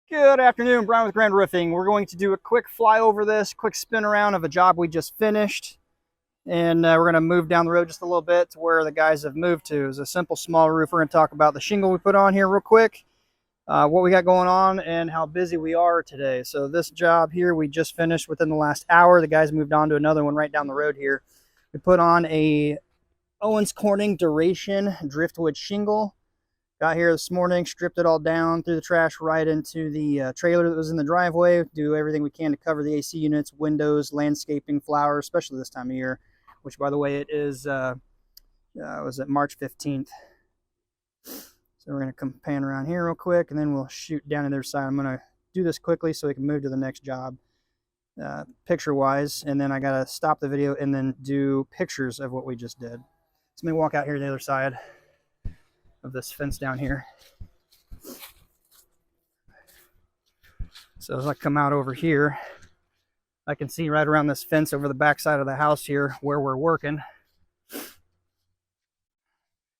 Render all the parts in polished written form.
Good afternoon, Brian with Grand Roofing. We're going to do a quick fly over this, quick spin around of a job we just finished. And we're going to move down the road just a little bit to where the guys have moved to. It's a simple, small roof. We're going to talk about the shingle we put on here real quick, what we got going on, and how busy we are today. So this job here we just finished within the last hour. The guys moved on to another one right down the road here. We put on a Owens Corning Duration driftwood shingle. Got here this morning, stripped it all down, threw the trash right into the trailer that was in the driveway. Do everything we can to cover the AC units, windows, landscaping, flowers, especially this time of year, which, by the way, it is, was it March 15th. So we're going to come pan around here real quick, and then we'll shoot down to the other side. I'm going to do this quickly so we can move to the next job picture-wise, and then I got to stop the video and then do pictures of what we just did. So let me walk out here to the other side of this fence down here. So as I come out over here, I can see right around this fence over the back side of the house here where we're working.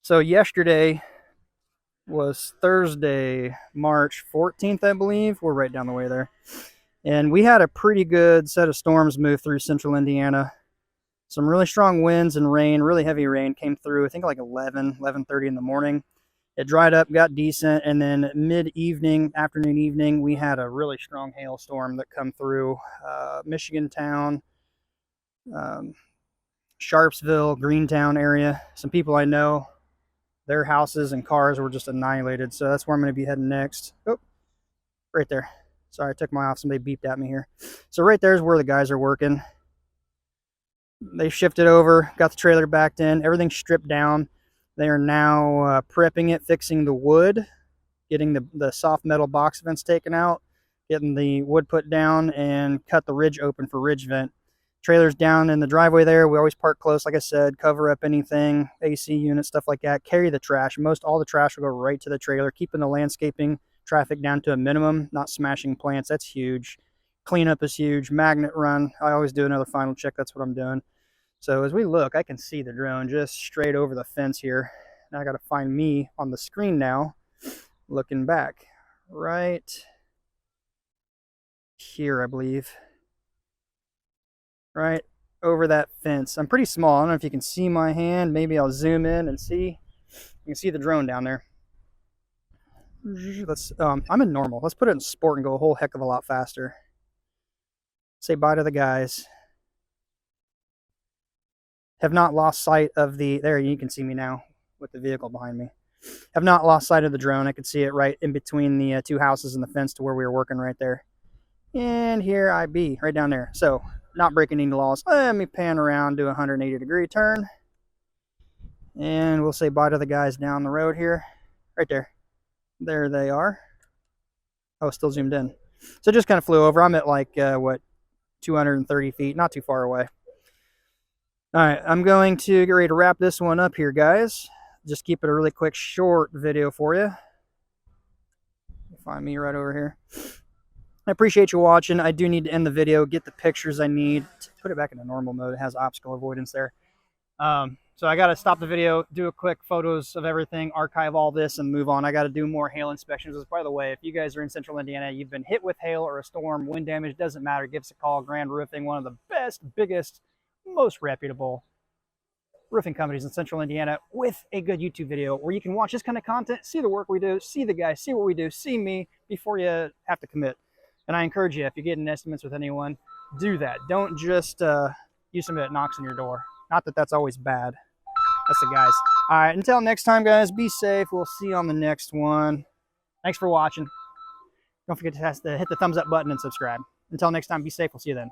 So yesterday was Thursday, March 14th, I believe. We're right down the way there. And we had a pretty good set of storms move through central Indiana. Some really strong winds and rain, really heavy rain came through, I think like 11:30 in the morning. It dried up, got decent, and then mid-evening, afternoon, evening, we had a really strong hailstorm that come through Michigan Town, Sharpsville, Greentown area. Some people I know, their houses and cars were just annihilated, so that's where I'm going to be heading next. Oh, right there. Sorry, I took my off. Somebody beeped at me here. So right there is where the guys are working. They shifted over, got the trailer backed in, everything's stripped down. They are now prepping it, fixing the wood, getting the soft metal box vents taken out, getting the wood put down, and cut the ridge open for ridge vent. Trailer's down in the driveway there. We always park close, like I said, cover up anything, AC units, stuff like that. Carry the trash. Most all the trash will go right to the trailer, keeping the landscaping traffic down to a minimum, not smashing plants. That's huge. Cleanup is huge. Magnet run. I always do another final check. That's what I'm doing. So as we look, I can see the drone just straight over the fence here. Now I got to find me on the screen now, looking back. Right here, I believe. Right over that fence. I'm pretty small. I don't know if you can see my hand. Maybe I'll zoom in and see. You can see the drone down there. I'm in normal. Let's put it in sport and go a whole heck of a lot faster. Say bye to the guys. Have not lost sight of the, there you can see me now with the vehicle behind me. Have not lost sight of the drone. I could see it right in between the two houses and the fence to where we were working right there. And here I be, right down there. So not breaking any laws. Let me pan around, do a 180-degree turn. And we'll say bye to the guys down the road here. Right there. There they are. Oh, still zoomed in. So just kind of flew over. I'm at like, 230 feet, not too far away. All right, I'm going to get ready to wrap this one up here, guys. Just keep it a really quick, short video for you. Find me right over here. I appreciate you watching. I do need to end the video, get the pictures I need. Put it back into normal mode. It has obstacle avoidance there. So I got to stop the video, do a quick photos of everything, archive all this, and move on. I got to do more hail inspections. By the way, if you guys are in central Indiana, you've been hit with hail or a storm, wind damage, doesn't matter. Give us a call. Grand Roofing, one of the best, biggest, most reputable roofing companies in central Indiana, with a good YouTube video where you can watch this kind of content, see the work we do, see the guys, see what we do, see me before you have to commit. And I encourage you, if you're getting estimates with anyone, do that. Don't just use somebody that knocks on your door. Not that that's always bad. That's the guys. All right, until next time, guys, be safe. We'll see you on the next one. Thanks for watching. Don't forget to hit the thumbs up button and subscribe. Until next time, be safe. We'll see you then.